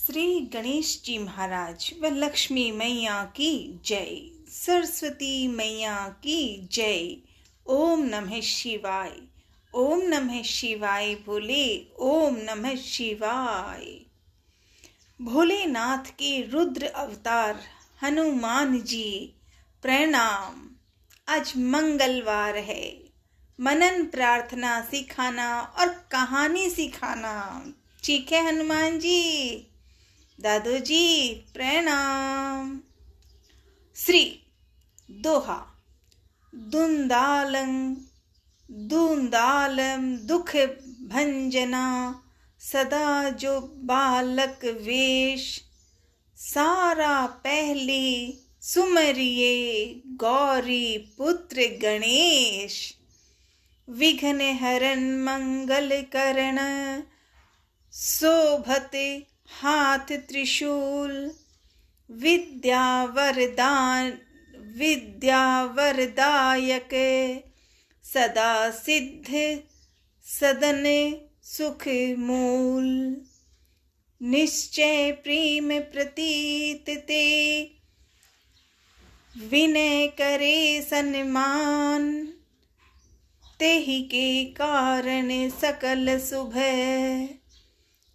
श्री गणेश जी महाराज व लक्ष्मी मैया की जय, सरस्वती मैया की जय। ओम नमः शिवाय, ओम नमः शिवाय बोले, ओम नमः शिवाय। भोलेनाथ के रुद्र अवतार हनुमान जी प्रणाम। आज मंगलवार है, मनन प्रार्थना सिखाना और कहानी सिखाना। ठीक है हनुमान जी? दादू जी प्रणाम। श्री दोहा। दुंदालम दुंदालम दुख भंजना, सदा जो बालक वेश, सारा पहले सुमरिये गौरी पुत्र गणेश। विघ्न हरण मंगल करण, शोभत हाथ त्रिशूल। विद्या वरदायक, सदा सिद्ध सदन सुख मूल। निश्चय प्रेम प्रतीत ते, विनय करे सन्मान। तेहि के कारण सकल शुभ,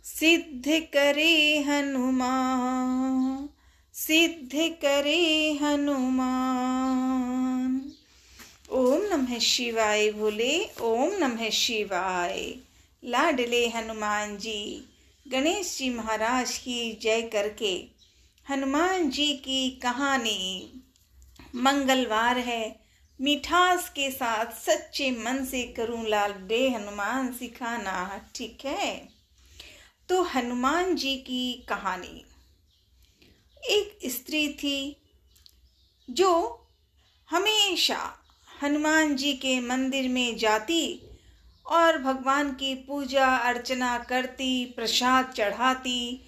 सिद्ध करे हनुमान, सिद्ध करे हनुमान। ओम नमः शिवाय बोले, ओम नमः शिवाय। लाडले हनुमान जी गणेश जी महाराज की जय करके हनुमान जी की कहानी। मंगलवार है, मिठास के साथ सच्चे मन से करूं लाडले हनुमान सिखाना। ठीक है, तो हनुमान जी की कहानी। एक स्त्री थी जो हमेशा हनुमान जी के मंदिर में जाती और भगवान की पूजा अर्चना करती, प्रसाद चढ़ाती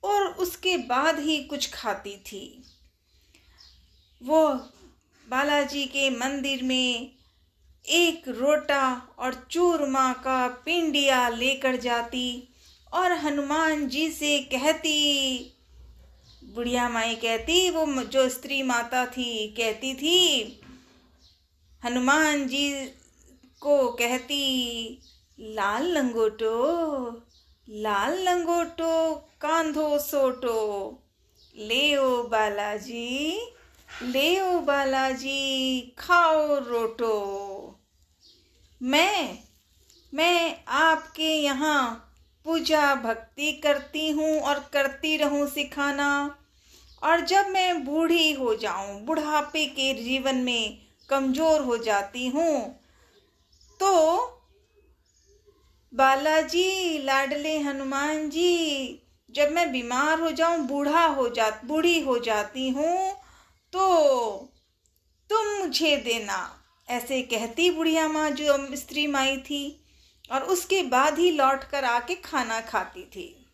और उसके बाद ही कुछ खाती थी। वो बालाजी के मंदिर में एक रोटा और चूरमा का पिंडिया लेकर जाती और हनुमान जी से कहती, बुढ़िया माई कहती, वो जो स्त्री माता थी कहती थी, हनुमान जी को कहती, लाल लंगोटो कांधो सोटो, ले ओ बालाजी खाओ रोटो। मैं आपके यहाँ पूजा भक्ति करती हूँ और करती रहूँ सिखाना, और जब मैं बूढ़ी हो जाऊँ, बुढ़ापे के जीवन में कमजोर हो जाती हूँ, तो बालाजी लाडले हनुमान जी, जब मैं बीमार हो जाऊँ, बूढ़ी हो जाती हूँ, तो तुम मुझे देना। ऐसे कहती बुढ़िया माँ जो स्त्री माई थी, और उसके बाद ही लौट कर आके खाना खाती थी।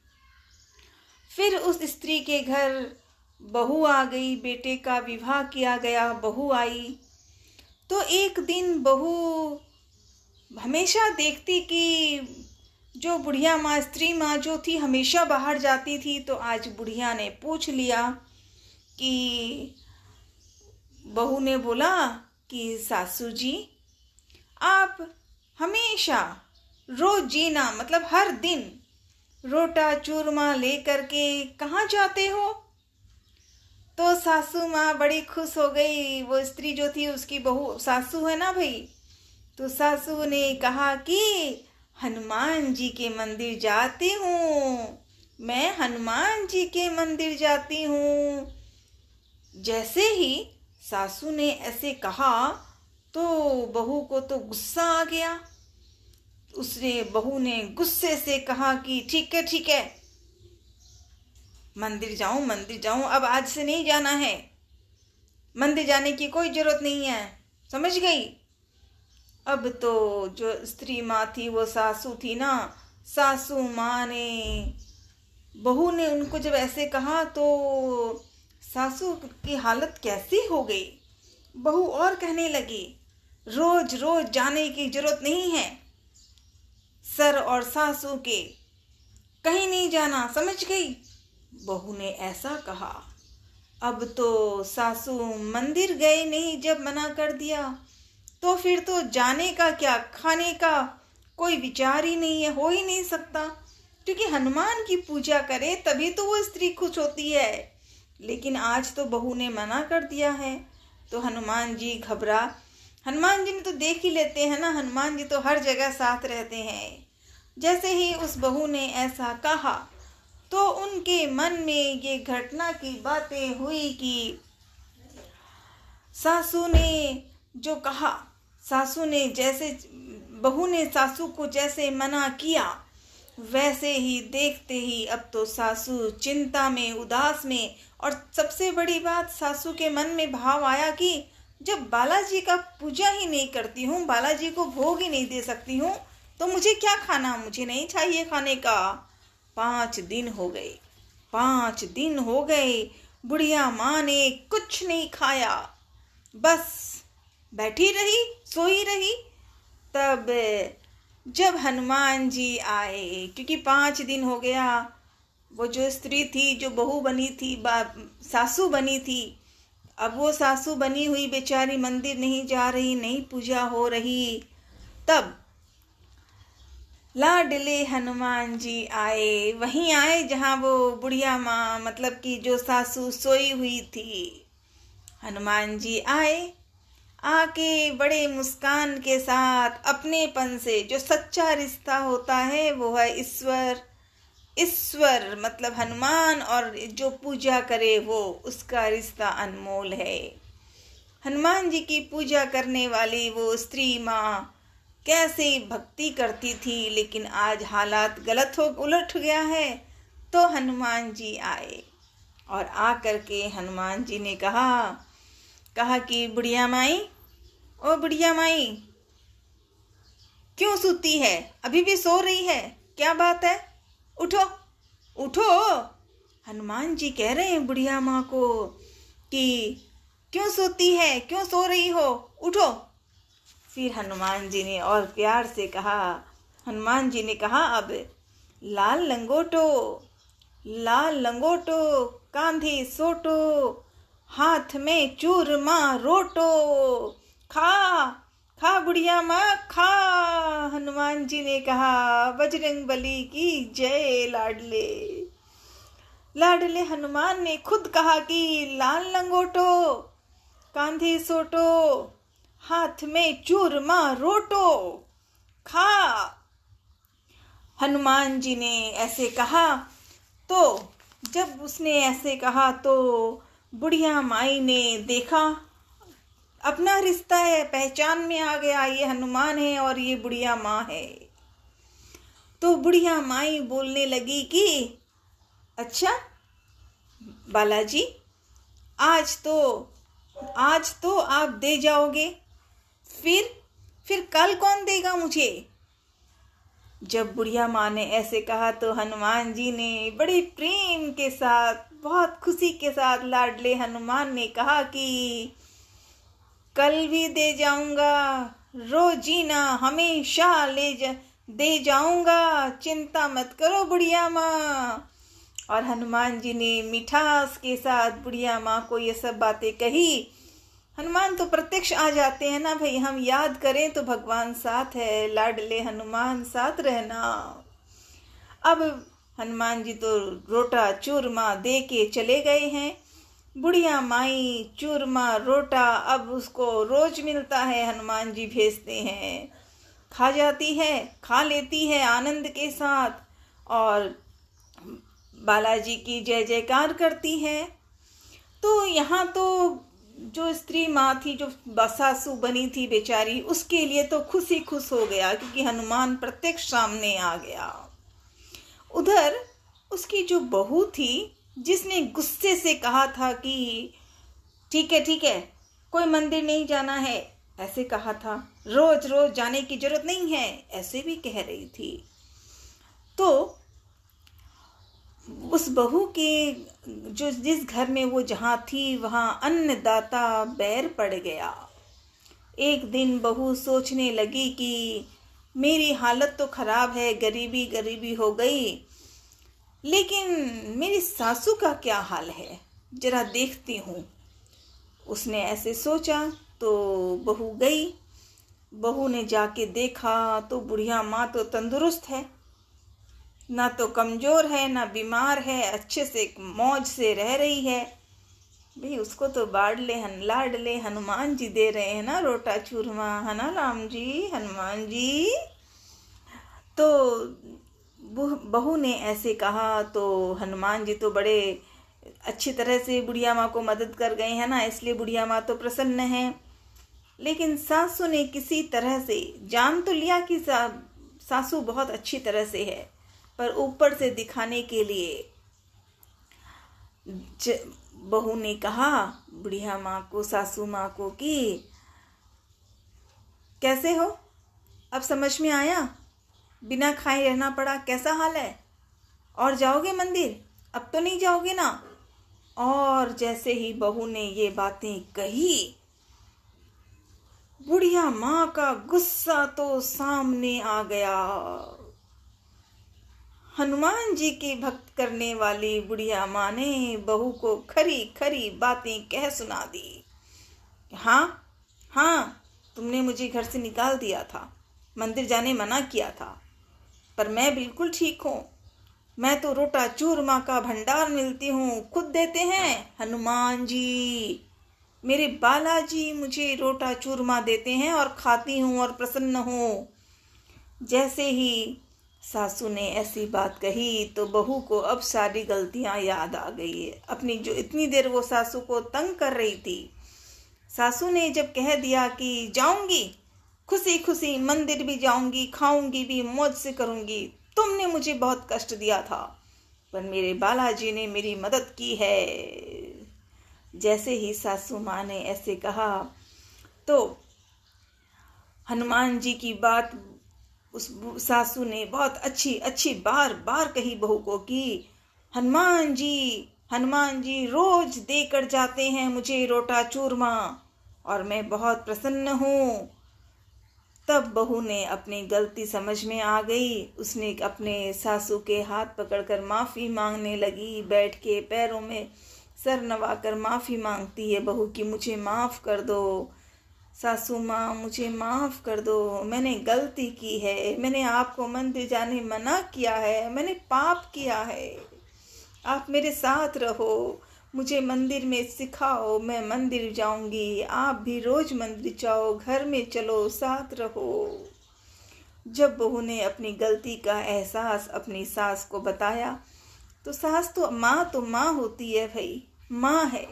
फिर उस स्त्री के घर बहू आ गई, बेटे का विवाह किया गया, बहू आई। तो एक दिन बहू हमेशा देखती कि जो बुढ़िया माँ, स्त्री माँ जो थी, हमेशा बाहर जाती थी। तो आज बुढ़िया ने पूछ लिया कि, बहू ने बोला कि सासू जी, आप हमेशा रोजीना मतलब हर दिन रोटा चूरमा लेकर के कहाँ जाते हो? तो सासू माँ बड़ी खुश हो गई। वो स्त्री जो थी उसकी बहू सासू है ना भाई, तो सासू ने कहा कि हनुमान जी के मंदिर जाती हूँ, मैं हनुमान जी के मंदिर जाती हूँ। जैसे ही सासू ने ऐसे कहा तो बहू को तो गुस्सा आ गया। बहू ने गुस्से से कहा कि ठीक है, मंदिर जाऊं, अब आज से नहीं जाना है, मंदिर जाने की कोई जरूरत नहीं है, समझ गई? अब तो जो स्त्री माँ थी, वो सासू थी ना, सासू माँ ने, बहू ने उनको जब ऐसे कहा तो सासू की हालत कैसी हो गई। बहू और कहने लगी, रोज रोज जाने की जरूरत नहीं है, सर और सासू के कहीं नहीं जाना, समझ गई? बहू ने ऐसा कहा। अब तो सासू मंदिर गए नहीं, जब मना कर दिया तो फिर तो जाने का क्या, खाने का कोई विचार ही नहीं है, हो ही नहीं सकता, क्योंकि हनुमान की पूजा करे तभी तो वो स्त्री खुश होती है। लेकिन आज तो बहू ने मना कर दिया है, तो हनुमान जी घबरा। हनुमान जी ने तो देख ही लेते हैं ना, हनुमान जी तो हर जगह साथ रहते हैं। जैसे ही उस बहू ने ऐसा कहा तो उनके मन में ये घटना की बातें हुई कि सासू ने जो कहा, सासू ने जैसे, बहू ने सासू को जैसे मना किया, वैसे ही देखते ही अब तो सासू चिंता में, उदास में, और सबसे बड़ी बात सासू के मन में भाव आया कि जब बालाजी का पूजा ही नहीं करती हूँ, बालाजी को भोग ही नहीं दे सकती हूँ, तो मुझे क्या खाना, मुझे नहीं चाहिए खाने का। 5 दिन हो गए, 5 दिन हो गए, बुढ़िया माँ ने कुछ नहीं खाया, बस बैठी रही, सोई रही। तब जब हनुमान जी आए, क्योंकि 5 दिन हो गया, वो जो स्त्री थी, जो बहू बनी थी, सासू बनी थी, अब वो सासू बनी हुई बेचारी मंदिर नहीं जा रही, नहीं पूजा हो रही। तब लाडले हनुमान जी आए, वहीं आए जहाँ वो बुढ़िया माँ, मतलब कि जो सासू सोई हुई थी। हनुमान जी आए, आके बड़े मुस्कान के साथ अपनेपन से, जो सच्चा रिश्ता होता है वो है ईश्वर, ईश्वर मतलब हनुमान, और जो पूजा करे वो, उसका रिश्ता अनमोल है। हनुमान जी की पूजा करने वाली वो स्त्री माँ कैसे भक्ति करती थी, लेकिन आज हालात गलत हो, उलट गया है। तो हनुमान जी आए और आकर के हनुमान जी ने कहा कि बुढ़िया माई, ओ बुढ़िया माई, क्यों सोती है, अभी भी सो रही है, क्या बात है, उठो उठो। हनुमान जी कह रहे हैं बुढ़िया माँ को कि क्यों सोती है, क्यों सो रही हो, उठो। फिर हनुमान जी ने और प्यार से कहा, हनुमान जी ने कहा, अब लाल लंगोटो कांधे सोटो, हाथ में चूरमा रोटो, खा बुढ़िया माँ खा। हनुमान जी ने कहा, बजरंग बली की जय। लाडले हनुमान ने खुद कहा कि लाल लंगोटो कांधे सोटो, हाथ में चूरमा रोटो, खा। हनुमान जी ने ऐसे कहा, तो जब उसने ऐसे कहा तो बुढ़िया माई ने देखा, अपना रिश्ता है, पहचान में आ गया, ये हनुमान है और ये बुढ़िया माँ है। तो बुढ़िया माई बोलने लगी कि अच्छा बालाजी, आज तो आप दे जाओगे, फिर कल कौन देगा मुझे। जब बुढ़िया माँ ने ऐसे कहा तो हनुमान जी ने बड़े प्रेम के साथ, बहुत खुशी के साथ लाडले हनुमान ने कहा कि कल भी दे जाऊंगा, रोजीना हमेशा दे जाऊंगा, चिंता मत करो बुढ़िया माँ। और हनुमान जी ने मिठास के साथ बुढ़िया माँ को ये सब बातें कही। हनुमान तो प्रत्यक्ष आ जाते हैं ना भाई, हम याद करें तो भगवान साथ है, लाडले हनुमान साथ रहना। अब हनुमान जी तो रोटा चूरमा दे के चले गए हैं। बुढ़िया माई चूरमा रोटा अब उसको रोज मिलता है, हनुमान जी भेजते हैं, खा जाती है, खा लेती है आनंद के साथ, और बालाजी की जय जयकार करती है। तो यहाँ तो जो स्त्री माँ थी, जो सासू बनी थी बेचारी, उसके लिए तो खुश हो गया, क्योंकि हनुमान प्रत्यक्ष सामने आ गया। उधर उसकी जो बहू थी, जिसने गुस्से से कहा था कि ठीक है, कोई मंदिर नहीं जाना है, ऐसे कहा था, रोज रोज जाने की जरूरत नहीं है, ऐसे भी कह रही थी। तो उस बहू के जो जिस घर में वो जहाँ थी, वहाँ अन्नदाता बैर पड़ गया। एक दिन बहू सोचने लगी कि मेरी हालत तो खराब है, गरीबी हो गई, लेकिन मेरी सासू का क्या हाल है, जरा देखती हूँ। उसने ऐसे सोचा तो बहू गई। बहू ने जाके देखा तो बुढ़िया माँ तो तंदुरुस्त है, ना तो कमज़ोर है ना बीमार है, अच्छे से मौज से रह रही है। भाई उसको तो लाडले हनुमान जी दे रहे हैं ना रोटा चूरमा, है ना राम जी, हनुमान जी। तो बहू ने ऐसे कहा तो हनुमान जी तो बड़े अच्छी तरह से बुढ़िया माँ को मदद कर गए हैं ना, इसलिए बुढ़िया माँ तो प्रसन्न है। लेकिन सासू ने किसी तरह से जान तो लिया कि सासू बहुत अच्छी तरह से है, पर ऊपर से दिखाने के लिए बहू ने कहा बुढ़िया माँ को, सासू माँ को, कि कैसे हो, अब समझ में आया, बिना खाए रहना पड़ा, कैसा हाल है, और जाओगे मंदिर, अब तो नहीं जाओगे ना। और जैसे ही बहू ने ये बातें कही, बुढ़िया माँ का गुस्सा तो सामने आ गया। हनुमान जी की भक्त करने वाली बुढ़िया माँ ने बहू को खरी खरी बातें कह सुना दी। हाँ हाँ, तुमने मुझे घर से निकाल दिया था, मंदिर जाने मना किया था, पर मैं बिल्कुल ठीक हूँ। मैं तो रोटा चूरमा का भंडार मिलती हूँ, खुद देते हैं हनुमान जी। मेरे बालाजी मुझे रोटा चूरमा देते हैं और खाती हूँ और प्रसन्न हूँ। जैसे ही सासू ने ऐसी बात कही तो बहू को अब सारी गलतियाँ याद आ गई। अपनी जो इतनी देर वो सासू को तंग कर रही थी, सासू ने जब कह दिया कि जाऊंगी, खुशी खुशी मंदिर भी जाऊंगी, खाऊंगी भी, मौज से करूंगी, तुमने मुझे बहुत कष्ट दिया था पर मेरे बालाजी ने मेरी मदद की है। जैसे ही सासू माँ ने ऐसे कहा तो हनुमान जी की बात उस सासू ने बहुत अच्छी बार बार कही बहू को कि हनुमान जी रोज देकर जाते हैं मुझे रोटा चूरमा और मैं बहुत प्रसन्न हूँ। तब बहू ने अपनी गलती समझ में आ गई। उसने अपने सासू के हाथ पकड़कर माफ़ी मांगने लगी, बैठ के पैरों में सर नवाकर माफ़ी मांगती है बहू की, मुझे माफ़ कर दो सासू माँ, मुझे माफ़ कर दो, मैंने गलती की है, मैंने आपको मंदिर जाने मना किया है, मैंने पाप किया है, आप मेरे साथ रहो, मुझे मंदिर में सिखाओ, मैं मंदिर जाऊंगी, आप भी रोज मंदिर जाओ, घर में चलो, साथ रहो। जब बहू ने अपनी गलती का एहसास अपनी सास को बताया तो सास तो माँ होती है भाई, माँ है।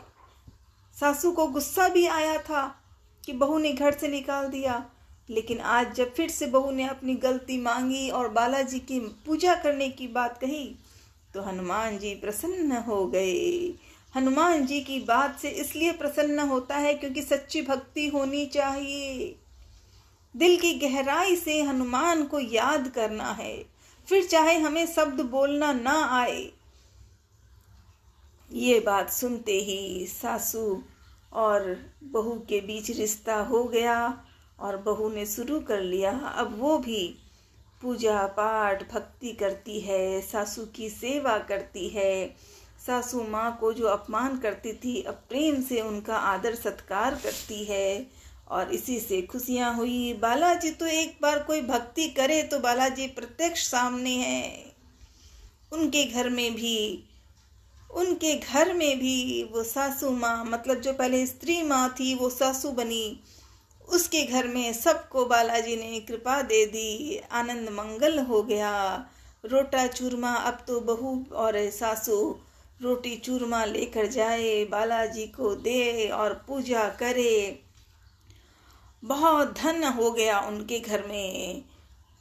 सासू को गुस्सा भी आया था कि बहू ने घर से निकाल दिया, लेकिन आज जब फिर से बहू ने अपनी गलती मांगी और बालाजी की पूजा करने की बात कही तो हनुमान जी प्रसन्न हो गए। हनुमान जी की बात से इसलिए प्रसन्न होता है क्योंकि सच्ची भक्ति होनी चाहिए। दिल की गहराई से हनुमान को याद करना है, फिर चाहे हमें शब्द बोलना ना आए। ये बात सुनते ही सासू और बहू के बीच रिश्ता हो गया और बहू ने शुरू कर लिया, अब वो भी पूजा पाठ भक्ति करती है, सासू की सेवा करती है। सासू माँ को जो अपमान करती थी अब प्रेम से उनका आदर सत्कार करती है और इसी से खुशियाँ हुई। बालाजी तो एक बार कोई भक्ति करे तो बालाजी प्रत्यक्ष सामने हैं। उनके घर में भी वो सासू माँ, मतलब जो पहले स्त्री माँ थी वो सासू बनी, उसके घर में सबको बालाजी ने कृपा दे दी, आनंद मंगल हो गया। रोटा चूरमा अब तो बहू और सासू रोटी चूरमा लेकर जाए, बालाजी को दे और पूजा करे। बहुत धन हो गया उनके घर में,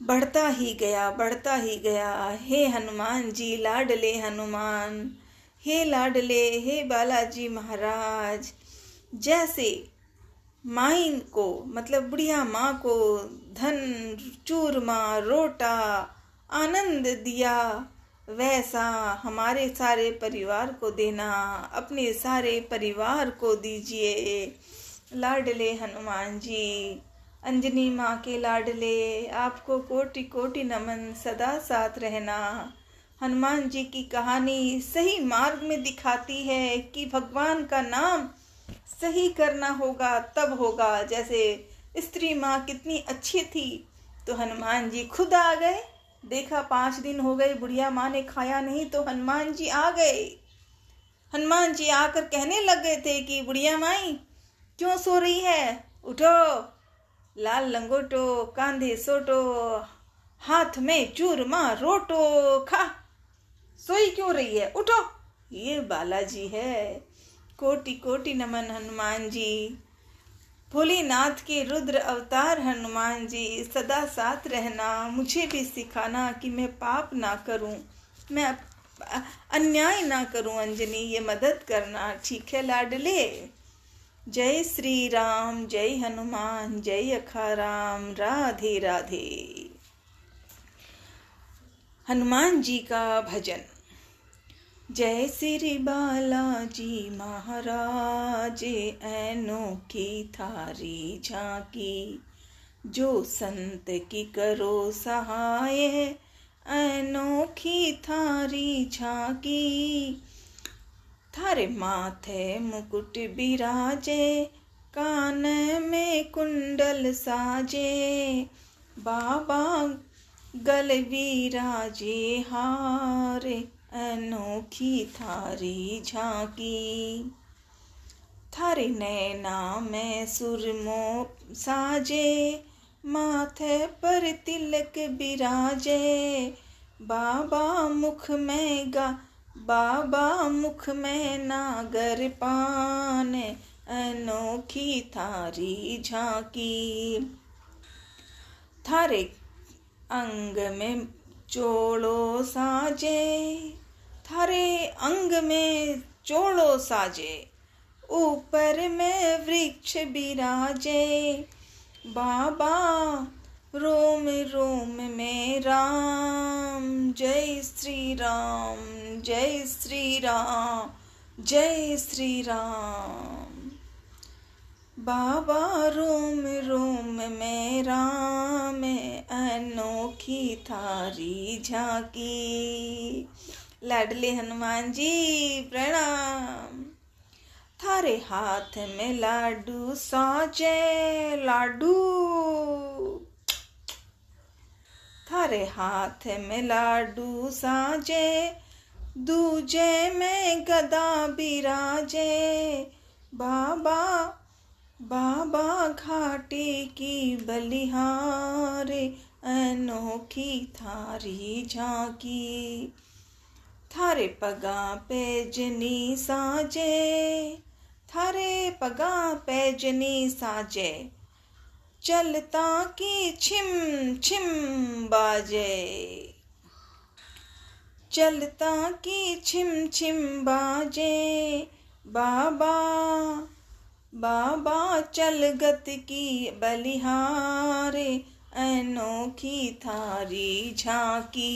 बढ़ता ही गया। हे हनुमान जी, लाडले हनुमान, हे लाडले, हे बालाजी महाराज। जैसे माइन को, मतलब बुढ़िया माँ को धन चूरमा रोटा आनंद दिया, वैसा हमारे सारे परिवार को देना, अपने सारे परिवार को दीजिए। लाडले हनुमान जी, अंजनी माँ के लाडले, आपको कोटि कोटि नमन, सदा साथ रहना। हनुमान जी की कहानी सही मार्ग में दिखाती है कि भगवान का नाम सही करना होगा तब होगा। जैसे स्त्री माँ कितनी अच्छी थी तो हनुमान जी खुद आ गए। देखा 5 दिन हो गए बुढ़िया माँ ने खाया नहीं तो हनुमान जी आ गए। हनुमान जी आकर कहने लग गए थे कि बुढ़िया माई क्यों सो रही है, उठो, लाल लंगोटो कांधे सोटो, हाथ में चूरमा रोटो, खा, सोई क्यों रही है, उठो। ये बालाजी है। कोटि कोटि नमन हनुमान जी। भोलेनाथ के रुद्र अवतार हनुमान जी, सदा साथ रहना, मुझे भी सिखाना कि मैं पाप ना करूं, मैं अन्याय ना करूं। अंजनी ये मदद करना, ठीक है लाडले। जय श्री राम, जय हनुमान, जय अखाराम, राधे राधे। हनुमान जी का भजन। जय श्री बालाजी महाराज, अनोखी थारी झांकी, जो संत की करो सहाय, अनोखी थारी झांकी। थारे माथे मुकुट बिराजे, कान में कुंडल साजे, बाबा गल विराजे हारे, अनोखी थारी झांकी। थारे नैना में सुरमो साजे, माथे पर तिलक बिराजे, बाबा मुख में नागर पान, अनोखी थारी झांकी। थारे अंग में चोलो साजे, थारे अंग में चोलो साजे, ऊपर में वृक्ष बिराजे, बाबा रोम रोम में राम। जय श्री राम, जय श्री राम, जय श्री राम। बाबा रोम रोम में राम, अनोखी थारी झांकी। लाडले हनुमान जी प्रणाम। थारे हाथ में लाडू साजे, लाडू, थारे हाथ में लाडू साजे, दूजे में गदा बिराजे, बाबा बाबा घाटी की बलिहारे, अनोखी थारी झांकी। थारे पगा पैजनी साजे, थारे पगा पैजनी साजे, चलता की छिम छिम बाजे, चलता की छिम छिम बाजे, बाबा बाबा चलगत की बलिहारे, अनोखी थारी झांकी।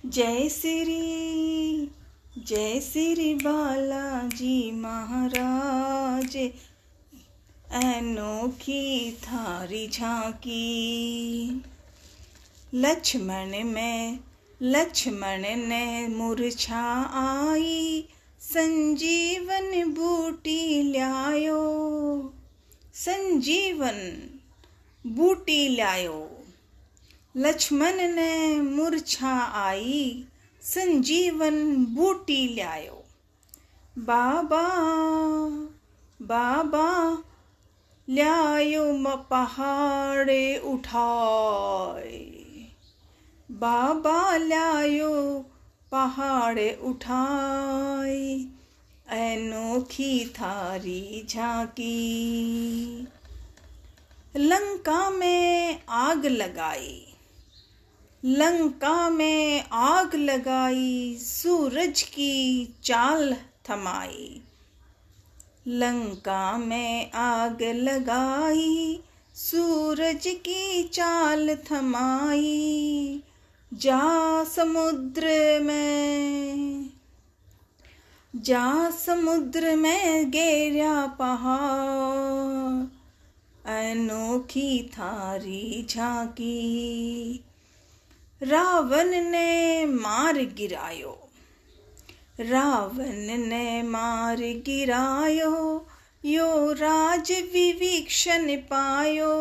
जय श्री बालाजी महाराज, अनोखी थारी झांकी। लक्ष्मण ने मूर्छा आई, संजीवन बूटी ल्यायो, संजीवन बूटी ल्यायो। लक्ष्मण ने मूर्छा आई, संजीवन बूटी ल्यायो, बाबा बाबा ल्यायो पहाड़े उठाए, बाबा ल्यायो पहाड़े उठाए, अनोखी थारी झांकी। लंका में आग लगाई, लंका में आग लगाई, सूरज की चाल थमाई, लंका में आग लगाई, सूरज की चाल थमाई, जा समुद्र में गेरा पहाड़, अनोखी थारी झांकी। रावण ने मार गिरायो, रावण ने मार गिरायो, यो राज विभीषण पायो।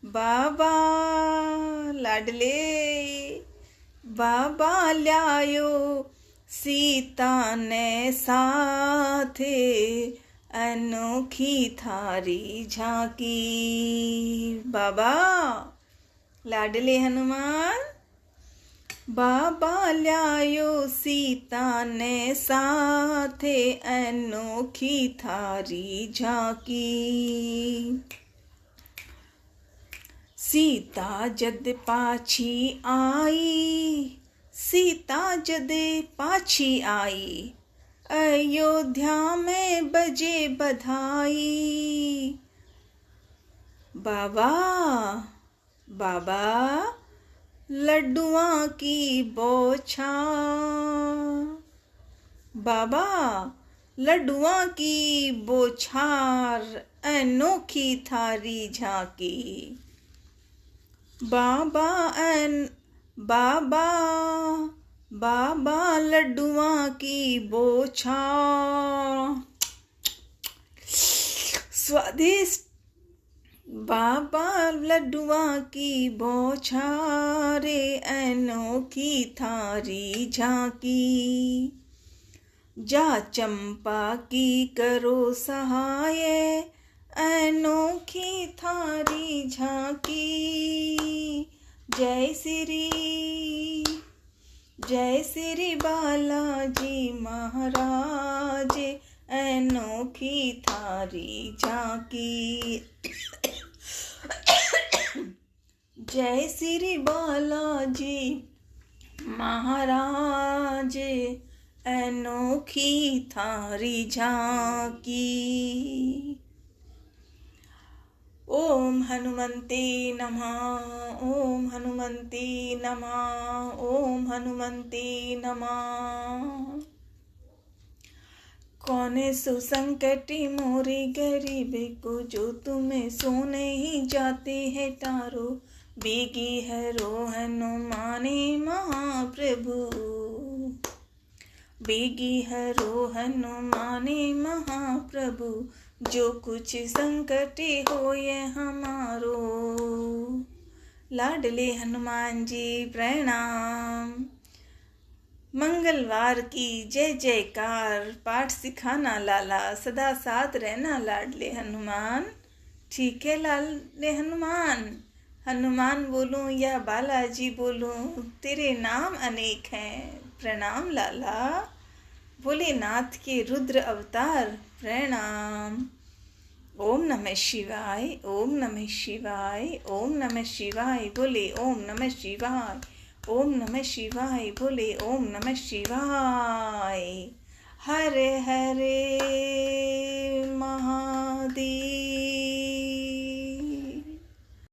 बाबा लाडले बाबा ल्यायो, सीता ने साथे, अनोखी थारी झांकी। बाबा लाडले हनुमान, बाबा ल्यायो सीता ने साथे, अनोखी थारी झांकी। सीता जद पाछी आई, सीता जद पाछी आई, अयोध्या में बजे बधाई। बाबा बाबा लड्डुआ की बौछार, बाबा लड्डुआ की बौछार, अनोखी थारी झांकी। बाबा बाबा लड्डुआ की बौछार, स्वादिष्ट। बाबा लड्डुआ की बौछारे, अनोखी थारी झांकी। जा चंपा की करो सहाय, अनोखी थारी झांकी। जय श्री बालाजी महाराज, अनोखी थारी झांकी। जय श्री बालाजी महाराज, अनोखी थारी झांकी। ओम हनुमते नमः, ओम हनुमते नमः, ओम हनुमते नमः। कौने सो संकटी मोरे गरीब को, जो तुम्हें सो नहीं जाते है तारो। बेगी है रो हनुमाने महाप्रभु, बेगी है रो हनुमाने महाप्रभु। जो कुछ संकटे हो ये हमारो। लाडले हनुमान जी प्रणाम। मंगलवार की जय जयकार, पाठ सिखाना लाला, सदा साथ रहना लाडले हनुमान। ठीक है लाडले हनुमान, हनुमान बोलूं या बालाजी बोलूं, तेरे नाम अनेक हैं। प्रणाम लाला, भोलेनाथ के रुद्र अवतार प्रणाम। ओम नमः शिवाय, ओम नमः शिवाय, ओम नमः शिवाय, बोले ओम नमः शिवाय, ओम नमः शिवाय, बोले ओम नमः शिवाय। हरे हरे